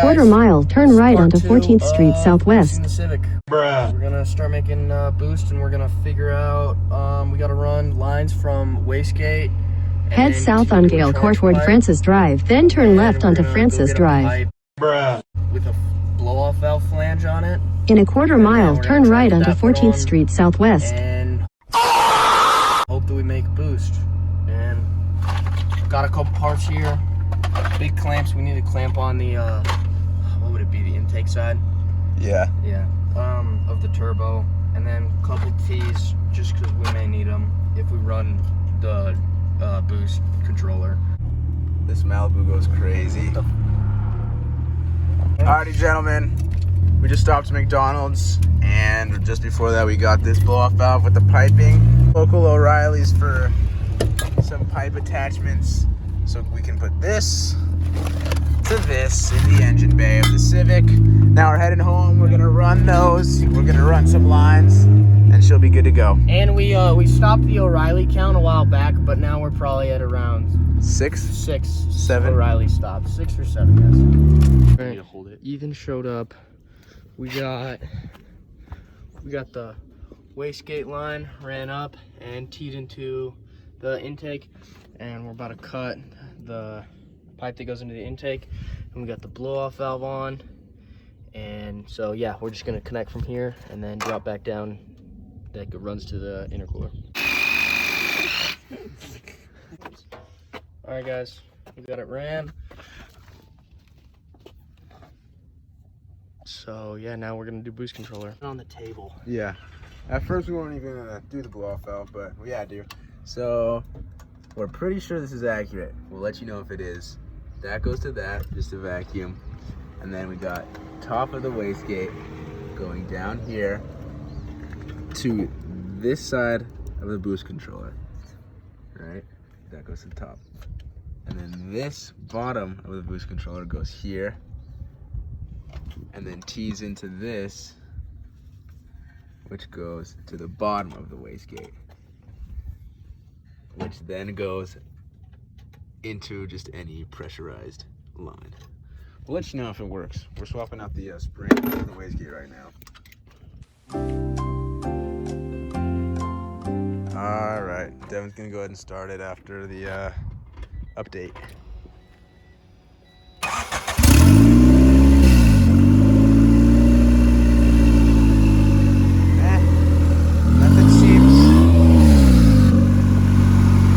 Quarter mile, turn right onto 14th Street Southwest. The Civic. Bruh. We're gonna start making boost, and we're gonna figure out. We gotta run lines from wastegate. Head south on Gale Court toward Francis Drive, then turn left onto Francis Drive. Bruh. With a blow-off valve flange on it. In a quarter mile, turn right onto 14th Street Southwest. And hope that we make boost. And got a couple parts here. Big clamps. We need to clamp on the what would it be? The intake side. Yeah. Yeah. Of the turbo, and then a couple T's just because we may need them if we run the boost controller. This Malibu goes crazy. Alrighty, gentlemen. We just stopped at McDonald's, and just before that, we got this blow-off valve with the piping. Local O'Reilly's for some pipe attachments, so we can put this to this in the engine bay of the Civic. Now we're heading home. We're gonna run those. We're gonna run some lines, and she'll be good to go. And we stopped the O'Reilly count a while back, but now we're probably at around six, 7 O'Reilly stops. 6 or 7, guys. Right. To hold it. Ethan showed up. We got the wastegate line ran up and teed into the intake, and we're about to cut the pipe that goes into the intake, and we got the blow-off valve on. And so yeah, we're just gonna connect from here and then drop back down. That runs to the intercooler. All right, guys, we got it ran. So yeah, now we're gonna do boost controller on the table. Yeah. At first we weren't even gonna do the blow-off valve, but we had to. So we're pretty sure this is accurate. We'll let you know if it is. That goes to that, just a vacuum. And then we got top of the wastegate going down here to this side of the boost controller, right? That goes to the top. And then this bottom of the boost controller goes here, and then tees into this, which goes to the bottom of the wastegate, which then goes into just any pressurized line. We'll let you know if it works. We're swapping out the spring for the wastegate right now. All right, Devin's gonna go ahead and start it after the update. Nothing seems.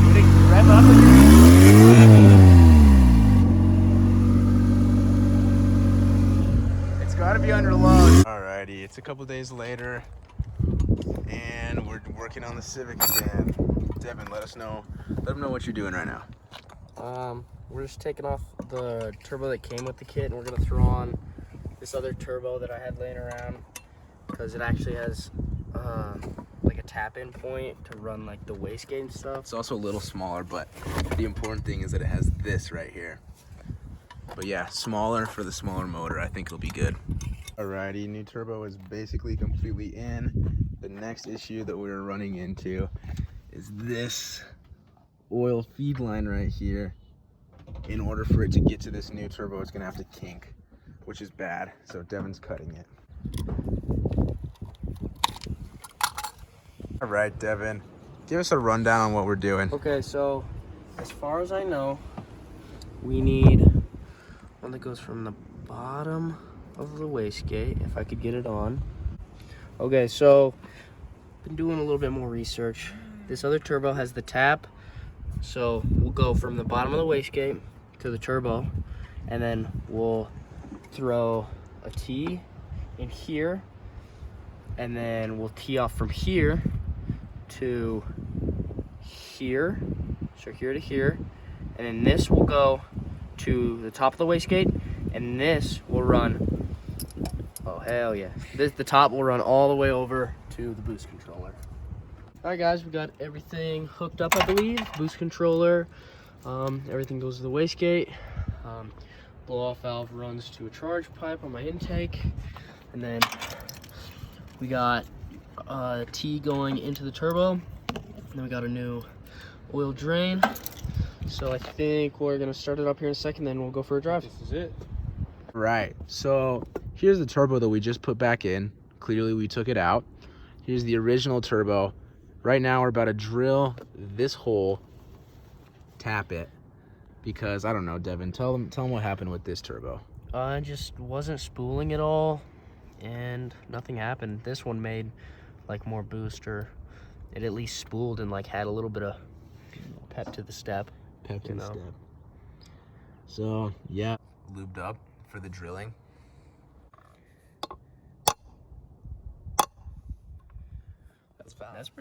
Would it rev up again? Gotta be under load. Alrighty, it's a couple days later, and we're working on the Civic again. Devin, let them know what you're doing right now. We're just taking off the turbo that came with the kit, and we're gonna throw on this other turbo that I had laying around, because it actually has like a tap-in point to run like the wastegate and stuff. It's also a little smaller, but the important thing is that it has this right here. But yeah, smaller for the smaller motor. I think it'll be good. Alrighty, new turbo is basically completely in. The next issue that we're running into is this oil feed line right here. In order for it to get to this new turbo, it's gonna have to kink, which is bad. So Devin's cutting it. All right, Devin, give us a rundown on what we're doing. Okay, so as far as I know, we need one that goes from the bottom of the wastegate, if I could get it on. Okay, so been doing a little bit more research. This other turbo has the tap, so we'll go from the bottom of the wastegate to the turbo, and then we'll throw a T in here, and then we'll tee off from here to here, so here to here, and then this will go to the top of the wastegate, and this will run, oh hell yeah, the top will run all the way over to the boost controller. All right guys, we got everything hooked up, I believe. Boost controller, everything goes to the wastegate. Blow off valve runs to a charge pipe on my intake, and then we got T going into the turbo, and then we got a new oil drain. So I think we're gonna start it up here in a second, then we'll go for a drive. This is it. Right, so here's the turbo that we just put back in. Clearly we took it out. Here's the original turbo. Right now we're about to drill this hole, tap it, because I don't know, Devin, tell them what happened with this turbo. I just wasn't spooling at all, and nothing happened. This one made like more booster. It at least spooled and like had a little bit of pep to the step. Pep to the step. So yeah, lubed up for the drilling. That's fast.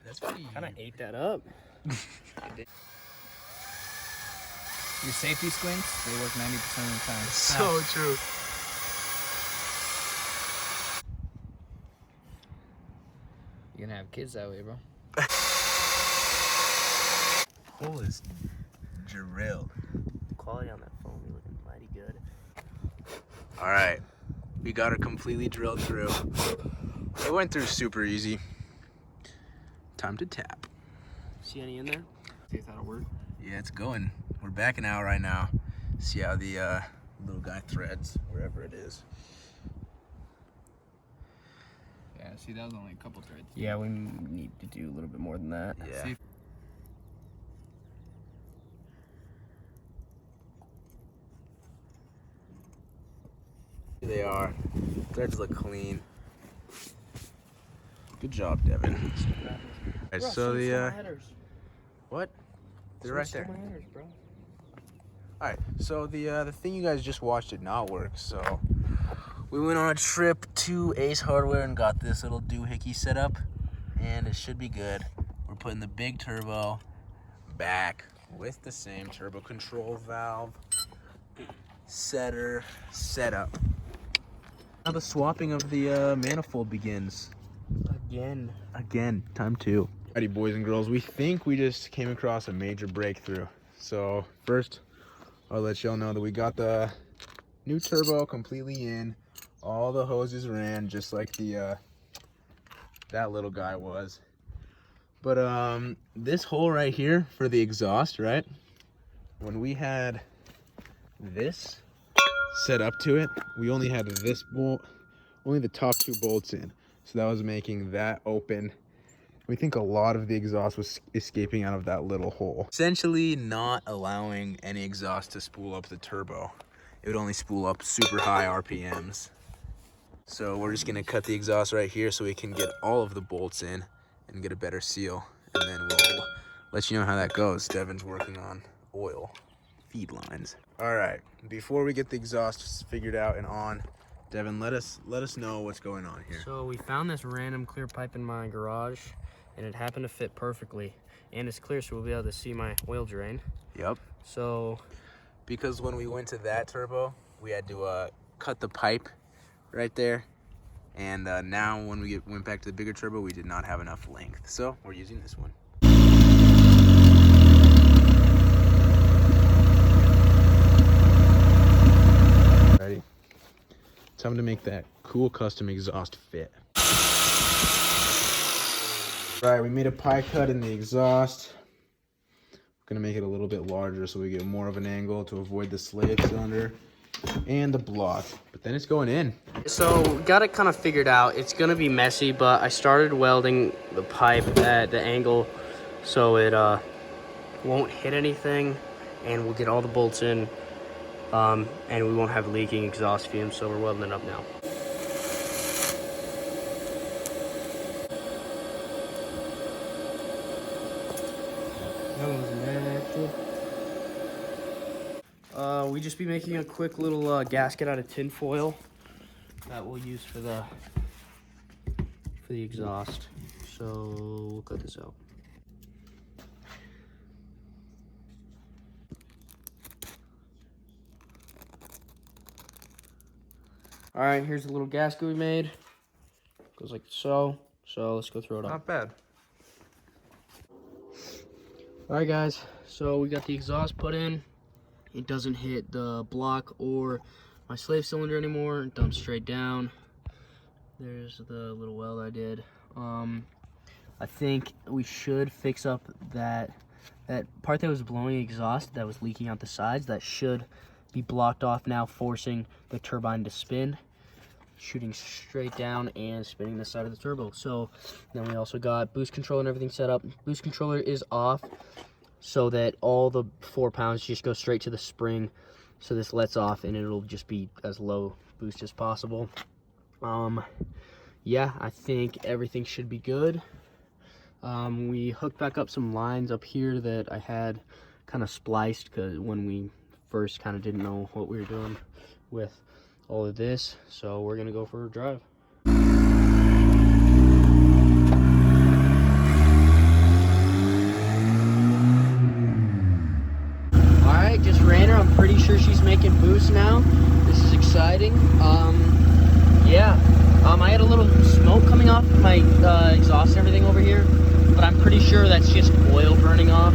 That's pretty. Kind of ate that up. Your safety squints, they work 90% of the time. So true. You're gonna have kids that way, bro. Hole is drilled. The quality on that foam is looking mighty good. All right, we got her completely drilled through. It went through super easy. Time to tap. See any in there? See if that'll work. Yeah, it's going. We're backing out right now. See how the little guy threads wherever it is. Yeah, see, that was only a couple threads. Yeah, we need to do a little bit more than that. Yeah. See, Here they are. Threads look clean. Good job, Devin. Alright, so the what? They're right there. Alright, so the thing you guys just watched did not work, so we went on a trip to Ace Hardware and got this little doohickey set up, and it should be good. We're putting the big turbo back with the same turbo control valve setter setup. Now the swapping of the manifold begins. Again, time 2. Alrighty, boys and girls, we think we just came across a major breakthrough. So first, I'll let y'all know that we got the new turbo completely in. All the hoses ran just like the that little guy was. But this hole right here for the exhaust, right? When we had this set up to it, we only had this bolt, only the top 2 bolts in. So that was making that open. We think a lot of the exhaust was escaping out of that little hole. Essentially not allowing any exhaust to spool up the turbo. It would only spool up super high RPMs. So we're just gonna cut the exhaust right here so we can get all of the bolts in and get a better seal. And then we'll let you know how that goes. Devin's working on oil feed lines. All right, before we get the exhaust figured out and on, Devin, let us know what's going on here. So we found this random clear pipe in my garage, and it happened to fit perfectly. And it's clear, so we'll be able to see my oil drain. Yep. So, because when we went to that turbo, we had to cut the pipe right there. And now when we went back to the bigger turbo, we did not have enough length. So we're using this one. Ready? Time to make that cool custom exhaust fit. All right, we made a pie cut in the exhaust. We're gonna make it a little bit larger so we get more of an angle to avoid the slave cylinder and the block. But then it's going in. So got it kind of figured out. It's gonna be messy, but I started welding the pipe at the angle so it won't hit anything, and we'll get all the bolts in, and we won't have leaking exhaust fumes. So we're welding it up now. That one's natural. We just be making a quick little gasket out of tin foil that we'll use for the exhaust. So we'll cut this out. All right, here's the little gasket we made. Goes like so. So let's go throw it up. not bad. All right, guys, so we got the exhaust put in. It doesn't hit the block or my slave cylinder anymore. It dumps straight down. There's the little weld I did. I think we should fix up that part that was blowing exhaust that was leaking out the sides. That should be blocked off now, forcing the turbine to spin, shooting straight down and spinning the side of the turbo. So then we also got boost control and everything set up. Boost controller is off so that all the 4 pounds just go straight to the spring. So this lets off and it'll just be as low boost as possible. Yeah, I think everything should be good. We hooked back up some lines up here that I had kind of spliced because when we first kind of didn't know what we were doing with all of this. So we're gonna go for a drive. All right, just ran her. I'm pretty sure she's making boost now. This is exciting. Yeah. I had a little smoke coming off my exhaust and everything over here, but I'm pretty sure that's just oil burning off.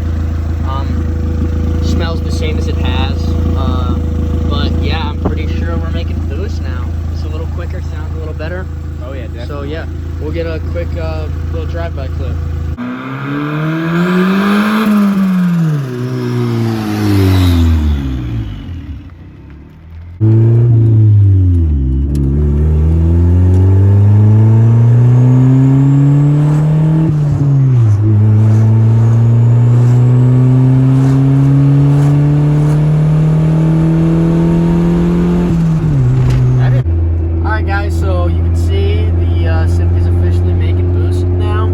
Smells the same as it has, but yeah, I'm pretty sure we're making boost now. It's a little quicker, sounds a little better. Oh yeah, definitely. So yeah, we'll get a quick little drive-by clip. So you can see the Civic is officially making boost now.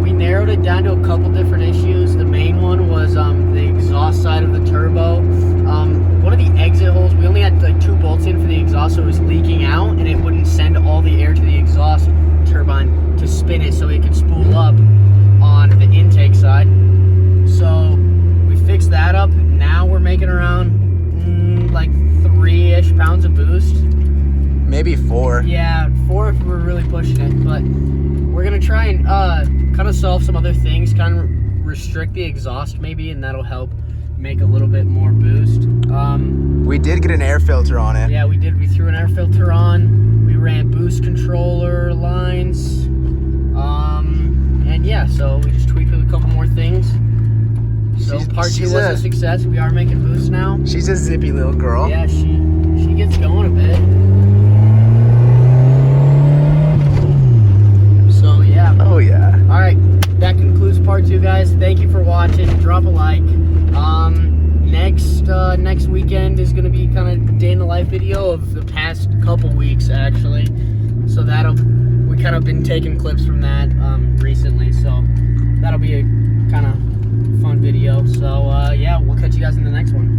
We narrowed it down to a couple different issues. The main one was the exhaust side of the turbo. One of the exit holes, we only had like 2 bolts in for the exhaust, so it was leaking out and it wouldn't send all the air to the exhaust turbine to spin it so it could spool up on the intake side. So we fixed that up. Now we're making around like 3-ish pounds of boost. Maybe 4. Yeah, 4 if we're really pushing it, but we're gonna try and kind of solve some other things, kind of restrict the exhaust maybe, and that'll help make a little bit more boost. We did get an air filter on it. Yeah, we did. We threw an air filter on. We ran boost controller lines, and yeah, so we just tweaked a couple more things. So part 2 was a success. We are making boost now. She's a zippy little girl. Yeah, she gets going a bit. Oh yeah. All right, that concludes part 2, guys. Thank you for watching. Drop a like. Next weekend is gonna be kind of day in the life video of the past couple weeks actually. So we kind of been taking clips from that recently. So that'll be a kind of fun video. So yeah, we'll catch you guys in the next one.